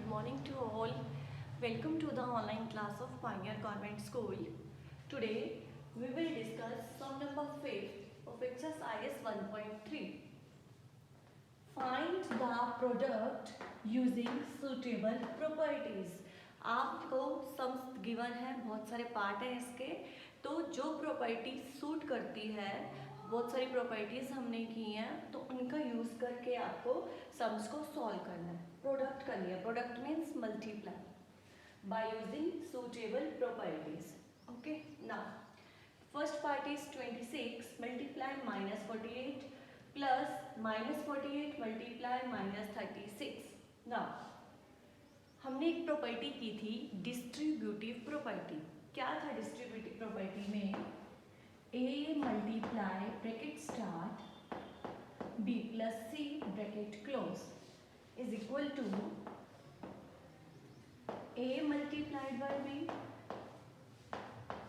good morning to all. Welcome to the online class of Pioneer Convent School. Today we will discuss sum number 5 of exercise 1.3. Find the product using suitable properties. आपको sums given है, बहुत सारे part हैं इसके, तो जो property suit करती है, बहुत सारी प्रॉपर्टीज हमने की हैं, तो उनका यूज करके आपको सम्स को सॉल्व करना है. प्रोडक्ट करनी है. Product means multiply by using suitable properties. Okay, now first part is 26 multiply -48 plus -48 multiply -36. Now हमने एक प्रॉपर्टी की थी डिस्ट्रीब्यूटिव प्रॉपर्टी. क्या था डिस्ट्रीब्यूटिव प्रॉपर्टी में? a multiply bracket start b plus c bracket close is equal to a multiplied by b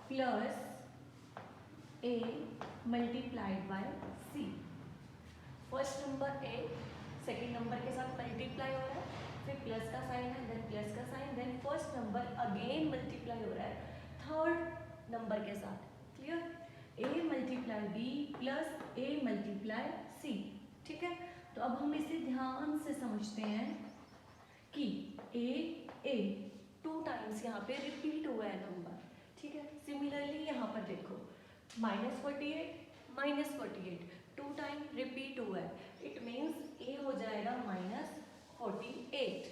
plus a multiplied by c. First number a second number के साथ multiply हो रहा है, फिर plus का साइन है, then plus का sign, then first number again multiply हो रहा है थर्ड नंबर के साथ. Clear? a multiply b plus a multiply c. ठीक है, तो अब हम इसे ध्यान से समझते हैं कि a टू टाइम्स यहाँ पे रिपीट हुआ है नंबर. ठीक है, सिमिलरली यहाँ पर देखो -48 टू टाइम रिपीट हुआ है, इट मीन्स a हो जाएगा -48.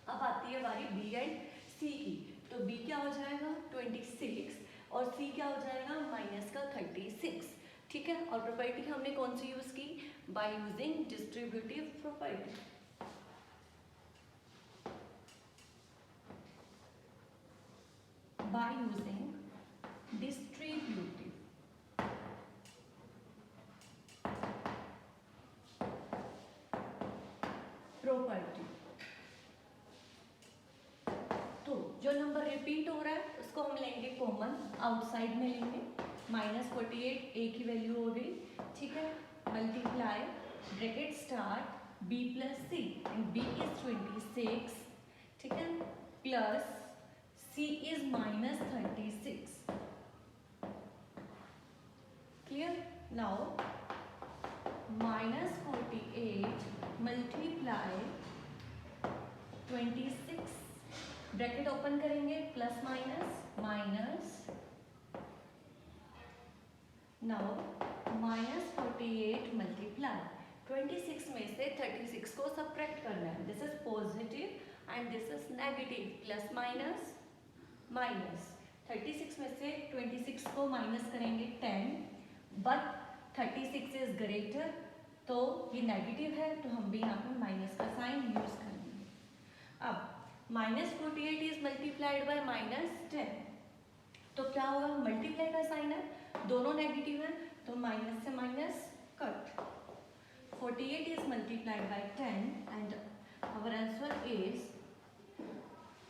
अब आती है बारी b एंड c की, तो b क्या हो जाएगा 26 और c क्या हो जाएगा -36. ठीक है, और प्रॉपर्टी हमने कौन सी यूज की? By using distributive property. By using distributive property. तो जो नंबर रिपीट हो रहा है उसको हम लेंगे कॉमन, आउटसाइड में लेंगे. -48 a की वैल्यू हो गई. ठीक है, multiply bracket start b plus c and b is 26. ठीक है, plus c is -36. Clear? Now -48 multiply 26 bracket open करेंगे प्लस माइनस नाउ -48 मल्टीप्लाई 26 में से 36 को सब्ट्रैक्ट करना है. This is positive and this is negative. Plus minus 36 में से 26 को माइनस करेंगे 10, बट 36 इज ग्रेटर, तो ये नेगेटिव है, तो हम भी यहाँ पर माइनस का साइन यूज करेंगे. अब -48 इज मल्टीप्लाइड बाय -10, तो क्या होगा? मल्टीप्लाई का साइन है, दोनों नेगेटिव है, तो माइनस से minus cut. 48 is multiplied by 10 and our answer is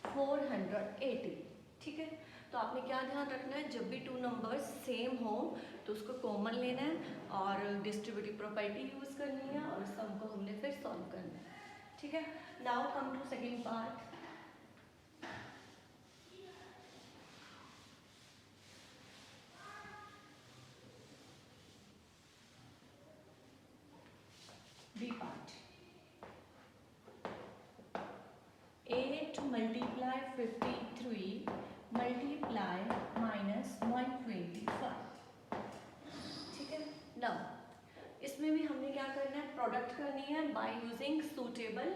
480. ठीक है, तो आपने क्या ध्यान रखना है? जब भी टू नंबर्स सेम हो तो उसको कॉमन लेना है और डिस्ट्रीब्यूटिव प्रॉपर्टी यूज करनी है और सम को हमने फिर सॉल्व करना है. ठीक है, now come to second part. B part. 8 multiply 53 multiply -125. ठीक है, नाउ इसमें भी हमने क्या करना है? प्रोडक्ट करनी है बाय यूजिंग सुटेबल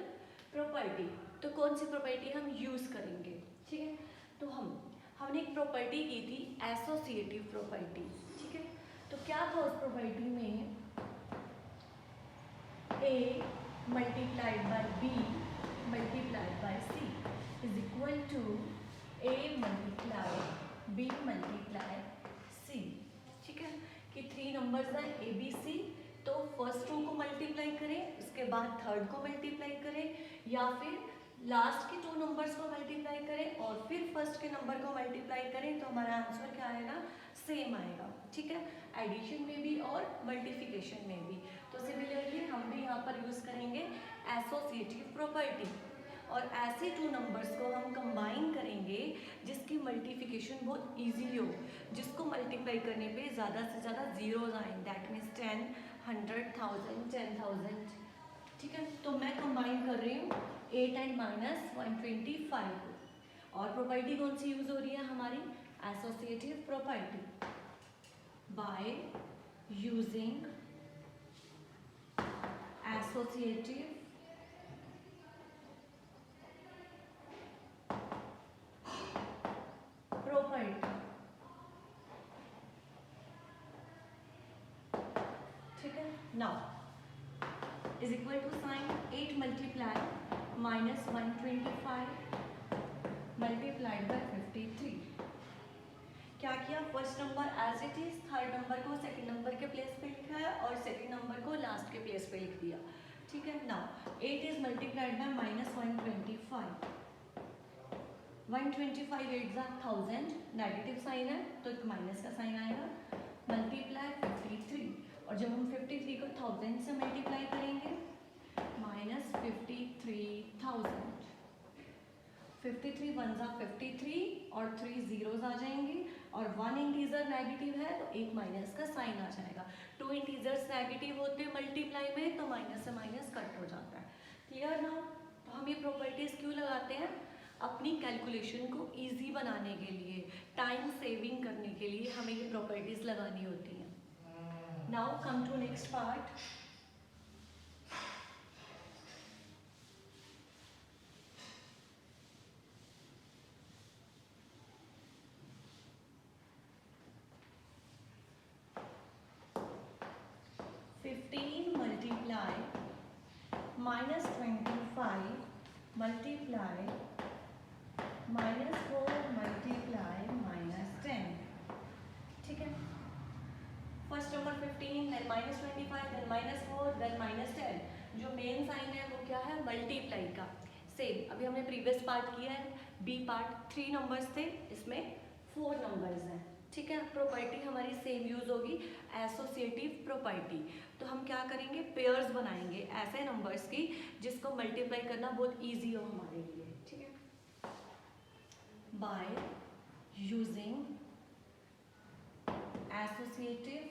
प्रॉपर्टी. तो कौन सी प्रॉपर्टी हम यूज करेंगे? ठीक है, तो हमने एक प्रॉपर्टी की थी एसोसिएटिव प्रॉपर्टी. ठीक है, तो क्या था उस प्रॉपर्टी में? a multiplied by b multiplied by c is equal to a multiply b multiply c. ठीक है, कि 3 नंबर्स हैं a b c, तो फर्स्ट रो को मल्टीप्लाई करें, उसके बाद थर्ड को मल्टीप्लाई करें, या फिर लास्ट के 2 नंबर्स को मल्टीप्लाई करें और फिर फर्स्ट के नंबर को मल्टीप्लाई करें, तो हमारा आंसर क्या आएगा? सेम आएगा. ठीक है, एडिशन में भी और मल्टीप्लिकेशन में भी. तो सिमिलरली हम भी यहाँ पर यूज करेंगे एसोसिएटिव प्रॉपर्टी. और ऐसे टू नंबर्स को हम कंबाइन करेंगे जिसकी मल्टीप्लिकेशन बहुत इजीली हो, जिसको मल्टीप्लाई करने पे ज़्यादा से ज़्यादा जीरोज आए, दैट मीन्स 10, 100, 1000, 10,000। ठीक है, तो मैं कंबाइन कर रही हूँ 8 एंड -125 को। और प्रॉपर्टी कौन सी यूज हो रही है हमारी? Associative property. By using associative property. ठीक है, now is equal to sign 8 multiply -125 multiplied by 53। क्या किया? First number as it is, third number को सेकंड नंबर के प्लेस पे लिखा है और सेकंड नंबर को लास्ट के प्लेस पे लिख दिया। ठीक है, now 8 is multiplied by -125। 125 8 1000, negative sign है तो एक माइनस का साइन आएगा, मल्टीप्लाई 53। और जब हम 53 को 1000 से मल्टीप्लाई करेंगे -53,000। 53 1 53 और 3 जीरोज आ जाएंगे और 1 इंटीजर नेगेटिव है तो एक माइनस का साइन आ जाएगा। 2 इंटीजर्स नेगेटिव होते मल्टीप्लाई में तो माइनस से माइनस कट हो जाता है। क्लियर ना? तो हम ये प्रॉपर्टीज क्यों लगाते हैं? अपनी कैलकुलेशन को इजी बनाने के लिए, टाइम सेविंग करने के लिए हमें ये प्रॉपर्टीज लगानी होती हैं। Now come to next part. Multiply -25 multiply -4 multiply -10। ठीक है, first number 15, then -25, then -4, then -10। जो मेन साइन है वो क्या है? मल्टीप्लाई का। सेम अभी हमने प्रीवियस पार्ट किया है, बी पार्ट 3 नंबर्स थे, इसमें 4 नंबर्स हैं। ठीक है, प्रॉपर्टी हमारी सेम यूज होगी, एसोसिएटिव प्रॉपर्टी। तो हम क्या करेंगे? पेयर्स बनाएंगे ऐसे नंबर्स की जिसको मल्टीप्लाई करना बहुत इजी हो हमारे लिए। ठीक है, बाय यूजिंग एसोसिएटिव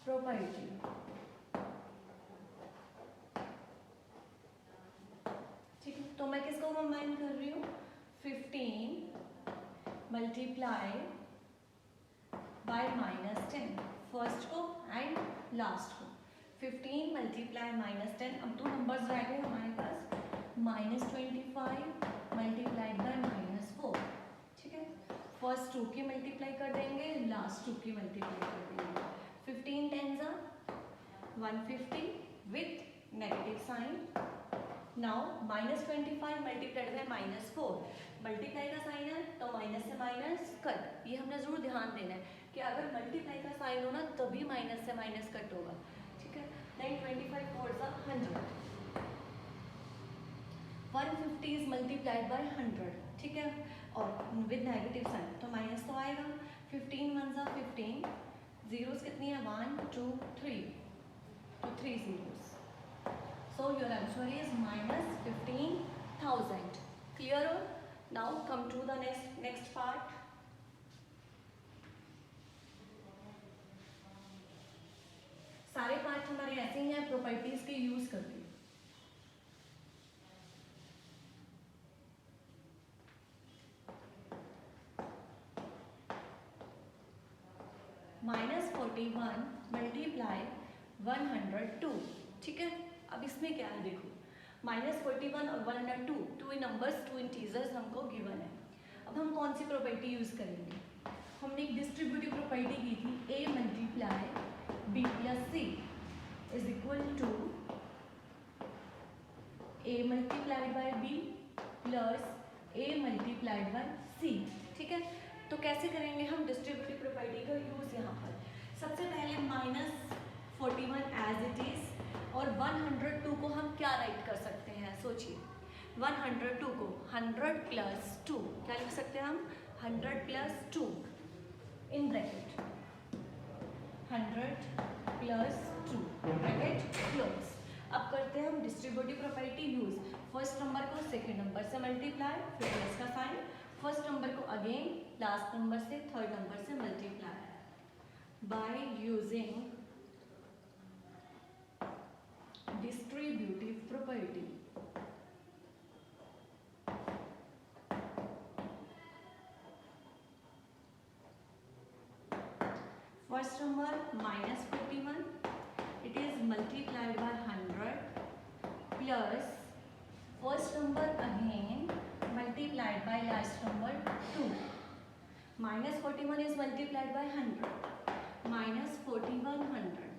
प्रॉपर्टी। ठीक है, तो मैं किसको कंबाइन कर रही हूँ? 15 मल्टीप्लाई बाय -10, फर्स्ट को एंड लास्ट को। 15 मल्टीप्लाई -10, अब 2 नंबर्स रह गए हमारे पास, -25 मल्टीप्लाइड बाय -4। ठीक है, फर्स्ट 2 की मल्टीप्लाई कर देंगे, लास्ट 2 की मल्टीप्लाई कर देंगे। 15 10 150 with negative sign. Now -25 multiplied by -4, multiply का साइन है तो माइनस से माइनस कट। ये हमने जरूर ध्यान देना है कि अगर मल्टीप्लाई का साइन हो ना तभी माइनस से माइनस कट होगा। ठीक है, देन 25 4 100, 150 इज मल्टीप्लाइड बाय 100। ठीक है, और विद नेगेटिव साइन तो माइनस तो आएगा। 15 1 15, जीरोस कितनी है? 1 2 3, तो 3 zeros। So your answer is -15,000। Clear? Now come to the next part. सारे पार्ट हमारे ऐसे ही हैं प्रॉपर्टीज के यूज करके। -41 मल्टीप्लाई 102। ठीक है, अब इसमें क्या है देखो, -41 और 102 टू नंबर्स, टू इंटीजर्स हमको गिवन है। अब हम कौन सी प्रॉपर्टी यूज करेंगे? हमने एक डिस्ट्रीब्यूटिव प्रॉपर्टी की थी, a multiply b plus c is equal to a multiplied by b plus a multiplied by c। ठीक है, तो कैसे करेंगे हम डिस्ट्रीब्यूटिव प्रॉपर्टी का यूज? यहाँ पर सबसे पहले -41 एज इट इज और 102 को हम क्या राइट कर सकते हैं? सोचिए, 102 को 100 प्लस 2 क्या लिख सकते हैं हम? 100 plus 2 in bracket 100 plus 2 bracket close. अब करते हैं हम distributive property use. First number को सेकंड नंबर से मल्टीप्लाई, फिर प्लस का साइन, फर्स्ट नंबर को अगेन लास्ट नंबर से थर्ड नंबर से multiply by using distributive property. First number -41, it is multiplied by 100 plus first number again multiplied by last number 2. -41 is multiplied by 100 minus 4100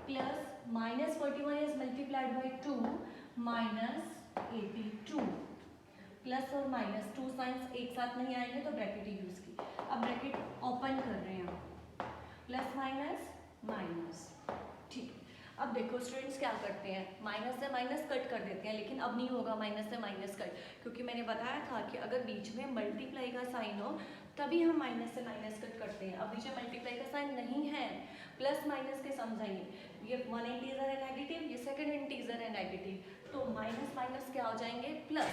plus -41 is multiplied by 2 minus 82 plus और minus 2 science एक साथ नहीं आएंगे तो bracket use की। अब bracket open कर रहे हैं, प्लस माइनस माइनस, ठीक। अब देखो स्टूडेंट्स क्या करते हैं, माइनस से माइनस कट कर देते हैं, लेकिन अब नहीं होगा माइनस से माइनस कट, क्योंकि मैंने बताया था कि अगर बीच में मल्टीप्लाई का साइन हो तभी हम माइनस से माइनस कट करते हैं। अब बीच में मल्टीप्लाई का साइन नहीं है, प्लस माइनस के समझाइए, ये वन इंटीजर है नेगेटिव, ये सेकंड इंटीजर है नेगेटिव, तो माइनस माइनस क्या हो जाएंगे, प्लस,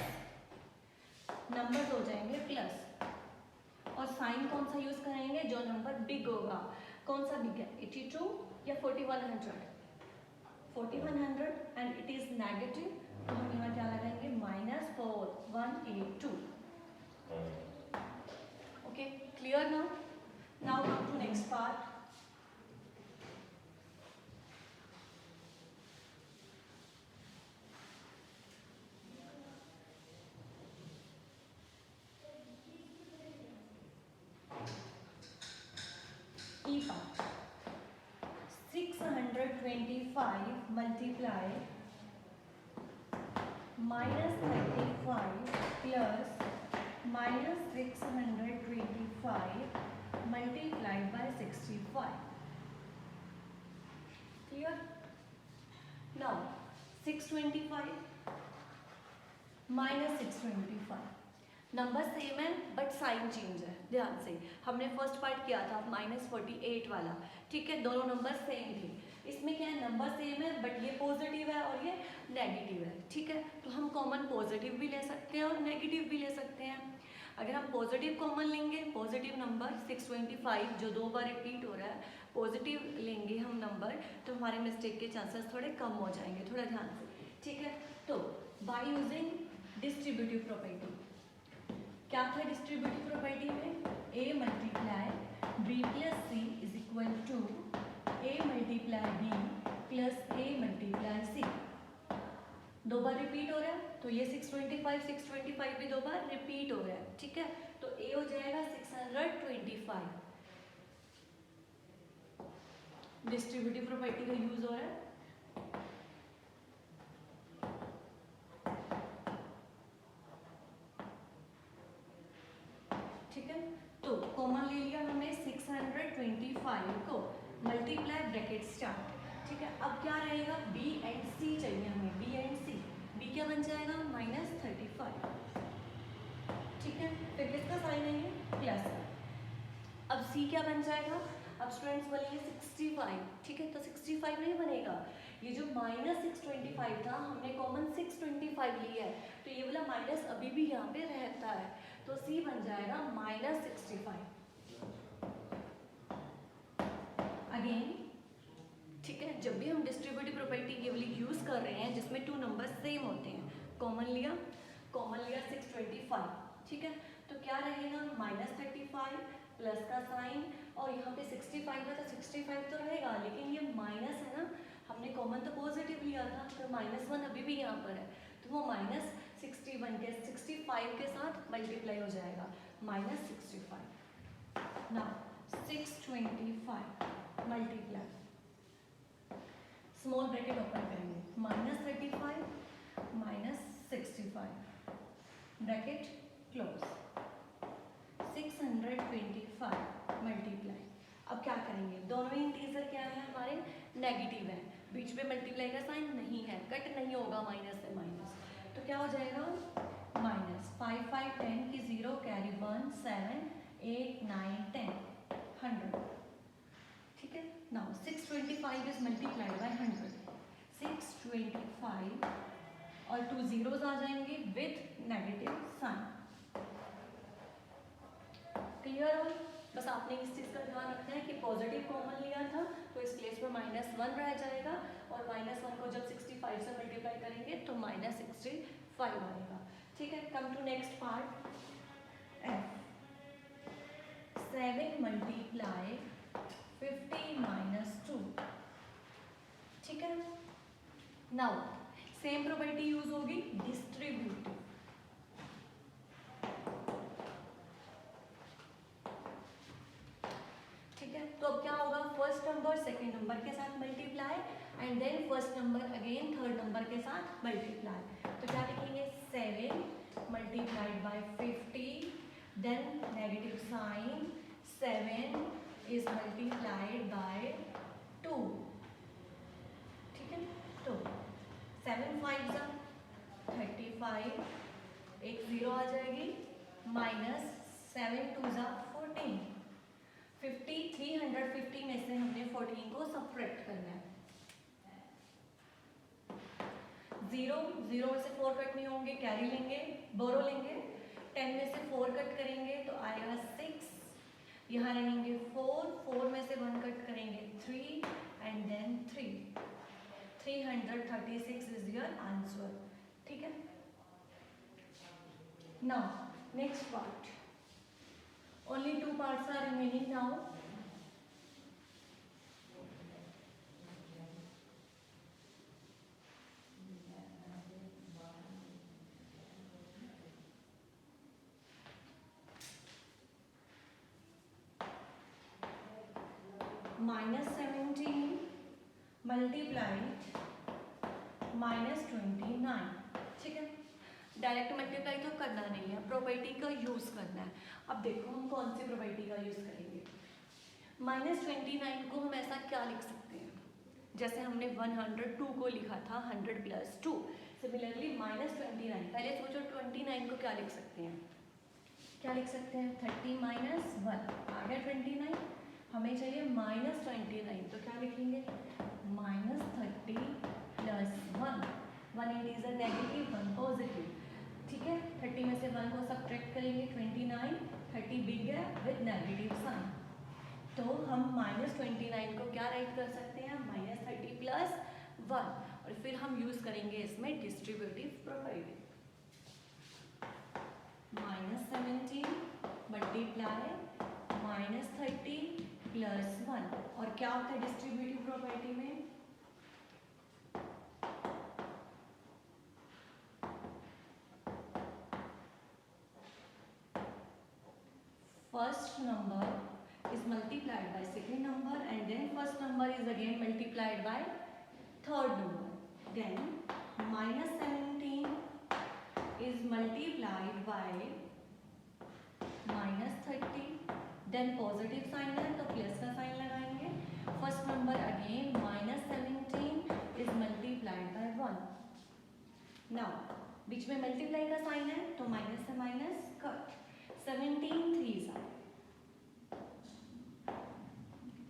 नंबर हो जाएंगे प्लस, और साइन कौन सा यूज करेंगे, जो नंबर बिग होगा। कौन सा बिग है, 82 या 4100, 4100 एंड इट इज नेगेटिव, तो हम यहाँ क्या लगाएंगे, -4182। Okay, clear now? Now come to next part. E part 625 multiply -35 plus -625 multiplied by 65. Clear? Now 625 minus 625 number same है बट साइन चेंज है। ध्यान से, हमने फर्स्ट पार्ट किया था -48 वाला, ठीक है, दोनों नंबर सेम थे। इसमें क्या है, नंबर सेम है बट ये पॉजिटिव है और ये नेगेटिव है, ठीक है, तो हम कॉमन पॉजिटिव भी ले सकते हैं और नेगेटिव भी ले सकते हैं। अगर हम पॉजिटिव कॉमन लेंगे, पॉजिटिव नंबर 625 जो 2 बार रिपीट हो रहा है, पॉजिटिव लेंगे हम नंबर, तो हमारे मिस्टेक के चांसेस थोड़े कम हो जाएंगे, थोड़ा ध्यान से, ठीक है। तो बाय यूजिंग डिस्ट्रीब्यूटिव प्रॉपर्टी, क्या था डिस्ट्रीब्यूटिव प्रॉपर्टी में, a multiply b plus c is equal to a multiply b plus a multiply c. 2 बार रिपीट हो रहा है, तो ये 625 भी 2 बार रिपीट हो रहा है, ठीक है, तो a हो जाएगा 625। डिस्ट्रीब्यूटिव प्रॉपर्टी का यूज हो रहा है। तो कॉमन ले लिया हमने 625 को, मल्टीप्लाई ब्रैकेट स्टार्ट, ठीक है। अब क्या रहेगा, b एंड c चाहिए हमें, b एंड c, b क्या बन जाएगा -35, ठीक है, फिर किसका साइन है ये, प्लस। अब c क्या बन जाएगा, अब स्टूडेंट्स बोलेंगे 65, ठीक है, तो 65 नहीं बनेगा, ये जो -625 था हमने कॉमन 625 लिया है, तो ये वाला माइनस अभी भी यहाँ पे रहता है, तो c बन जाएगा -65 अगेन, ठीक है। जब भी हम डिस्ट्रीब्यूटिव प्रॉपर्टी ये वाली यूज कर रहे हैं जिसमें 2 नंबर सेम होते हैं, कॉमन लिया 625, ठीक है, तो क्या रहेगा -35 प्लस का साइन, और यहाँ पे 65 था तो 65 तो रहेगा, लेकिन ये माइनस है ना, हमने कॉमन तो पॉजिटिव लिया था, तो -1 अभी भी यहाँ पर है, तो वो -61 के 65 के साथ मल्टीप्लाई हो जाएगा, -65। Now 625 multiply, small bracket open करेंगे, -35 -65 ब्रैकेट क्लोज, 625 मल्टीप्लाई। अब क्या करेंगे, दोनों ही इंटीजर क्या है हमारे, नेगेटिव है, बीच में मल्टीप्लाई का साइन नहीं है, कट नहीं होगा माइनस से माइनस, तो क्या हो जाएगा -5 5 10 की 0 कैरी 1 7 8 9 10 100, ठीक है। नाउ 625 625 इज मल्टीप्लाइड बाय 100, 625 और 2 जीरोज आ जाएंगे with negative sign. Clear all? बस आपने इस चीज़ का ध्यान रखना है कि पॉजिटिव कॉमन लिया था तो इस प्लेस पर -1 रह जाएगा और -1 को जब 65 से मल्टीप्लाई करेंगे तो -65 आएगा। ठीक है, come to next part. F 7 multiply 50 - 2। ठीक है, नाउ सेम प्रॉपर्टी यूज होगी डिस्ट्रीब्यूटिव। ठीक है, तो अब क्या होगा, फर्स्ट नंबर सेकंड नंबर के साथ multiply and then first number again third number के साथ मल्टीप्लाई। तो क्या लिखेंगे, 7 multiplied by 50 then negative sign, 7 is multiplied by 2। ठीक है, तो 7 5 जा 35, एक जीरो आ जाएगी, माइनस 7 2 जा 14, 50 350 में से हमने 14 को सब्ट्रैक्ट करना है। 0 0 में से 4 कट नहीं होंगे, कैरी लेंगे, बोरो लेंगे, 10 में से 4 कट करेंगे तो आएगा 6, यहाँ रहेंगे 4, 4 में से 1 कट करेंगे 3 and then 3, 336 is your answer. ठीक है, now next part, only 2 parts are remaining now. -17 multiplied -29। ठीक है, डायरेक्ट मल्टीप्लाई तो करना नहीं है, प्रॉपर्टी का यूज करना है। अब देखो हम कौन सी प्रॉपर्टी का यूज करेंगे। -29 को हम ऐसा क्या लिख सकते हैं, जैसे हमने 102 को लिखा था 100 + 2, सिमिलरली -29, पहले सोचो 29 को क्या लिख सकते हैं, क्या लिख सकते हैं, 30 - 1 आ गया 29, हमें चाहिए -29 तो क्या लिखेंगे, -30 + 1, 1 इज अ नेगेटिव 1 पॉजिटिव। ठीक है, 30 में से 1 को सब्ट्रैक्ट करेंगे 29, 30 बिग है विद नेगेटिव साइन, तो हम -29 को क्या राइट कर सकते हैं, -30 + 1, और फिर हम यूज करेंगे इसमें डिस्ट्रीब्यूटिव प्रॉपर्टी। -17 मल्टीप्लाई -30 + 1, और क्या होता है डिस्ट्रीब्यूटिव प्रॉपर्टी में, first number is multiplied by second number and then first number is again multiplied by third number, then -17 is multiplied by -30, then positive sign है तो प्लस का साइन लगाएंगे, first number again -17 is multiplied by 1। Now बीच में multiply का sign है तो minus से माइनस कट, 17 3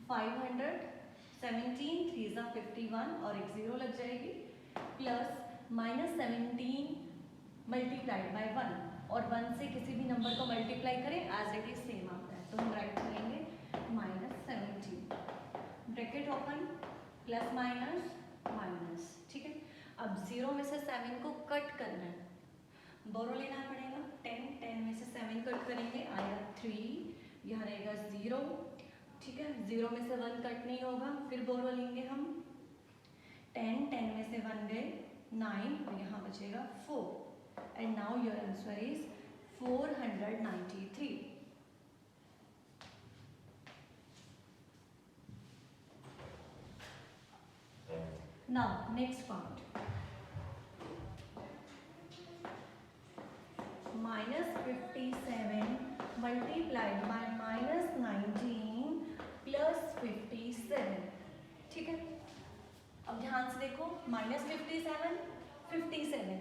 500, 17 3 51 और एक जीरो लग जाएगी, प्लस -17 मल्टीप्लाइड बाय 1, और 1 से किसी भी नंबर को मल्टीप्लाई करें एज इट इज सेम आता है, तो हम राइट करेंगे -17 bracket open plus minus minus. ठीक है, अब 0 में से 7 को कट करना है, बोरो लेना पड़ेगा, 10 में से 7 कट करेंगे आएगा 3, यहाँ रहेगा 0। ठीक है, 0 में से 1 कट नहीं होगा, फिर बोरो लेंगे हम, 10 में से 1 गए 9 और यहाँ बचेगा 4 and now your answer is 493। Now next part, -57 multiplied by -19 + 57। ठीक है, अब ध्यान से देखो, -57 57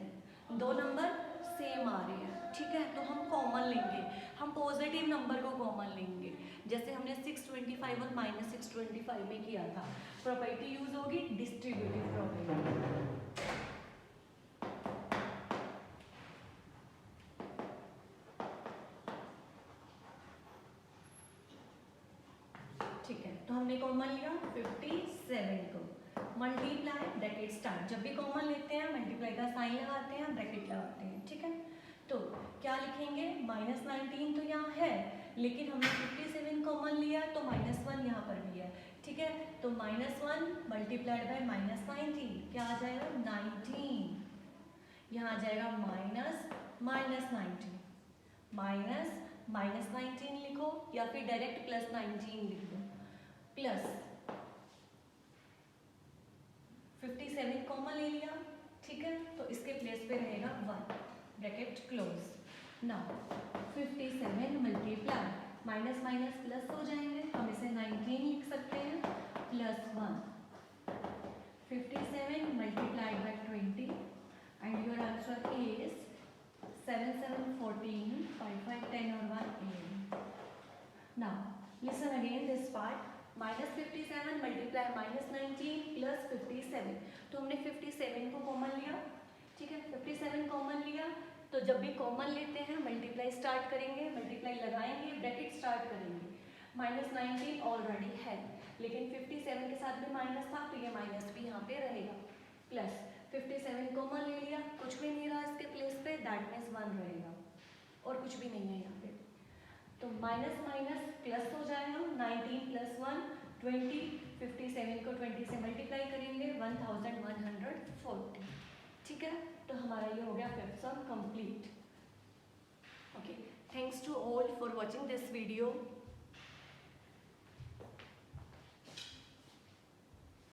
दो नंबर सेम आ रहे हैं। ठीक है, तो हम कॉमन लेंगे, हम पॉजिटिव नंबर को कॉमन लेंगे, जैसे हमने 625 और -625 में किया था। प्रॉपर्टी यूज होगी डिस्ट्रीब्यूटिव प्रॉपर्टी। ठीक है, तो हमने कॉमन लिया 57 को, मल्टीप्लाई ब्रैकेट स्टार्ट, जब भी कॉमन लेते हैं मल्टीप्लाई का साइन लगाते हैं, ब्रैकेट लगाते हैं। ठीक है, तो क्या लिखेंगे, -19 तो यहाँ है, लेकिन हमने 57 कॉमन लिया तो -1 यहाँ पर भी है। ठीक है, तो -1 मल्टीप्लाइड बाय -19 क्या आ जाएगा, 19। यहाँ आ जाएगा -19 लिखो, या फिर डायरेक्ट +19 लिख दो, प्लस 57 कॉमन ले लिया। ठीक है, तो इसके प्लेस पे रहेगा 1, bracket close. Now 57 multiply minus minus plus हो जाएंगे, हम इसे 19 लिख सकते हैं, +1। 57 multiplied by 20 and your answer is 7 7 14, 5 5 10 और 1 11। Now listen again this part, -57 multiply -19 plus 57, तो हमने 57 को कॉमन लिया। ठीक है, 57 कॉमन लिया, तो जब भी कॉमन लेते हैं मल्टीप्लाई स्टार्ट करेंगे, मल्टीप्लाई लगाएंगे, ब्रैकेट स्टार्ट करेंगे। -19 ऑलरेडी है, लेकिन 57 के साथ भी माइनस था, तो ये माइनस भी यहाँ पे रहेगा, प्लस 57 कॉमन ले लिया, कुछ भी नहीं रहा इसके प्लेस पे, दैट मीन्स 1 रहेगा, और कुछ भी नहीं है यहाँ पे, तो माइनस माइनस प्लस हो जाएगा, 19 + 1 20, 57 को 20 से मल्टीप्लाई करेंगे, 1140। ठीक है, तो हमारा ये हो गया fifth sum complete. Okay, thanks to all for watching this video.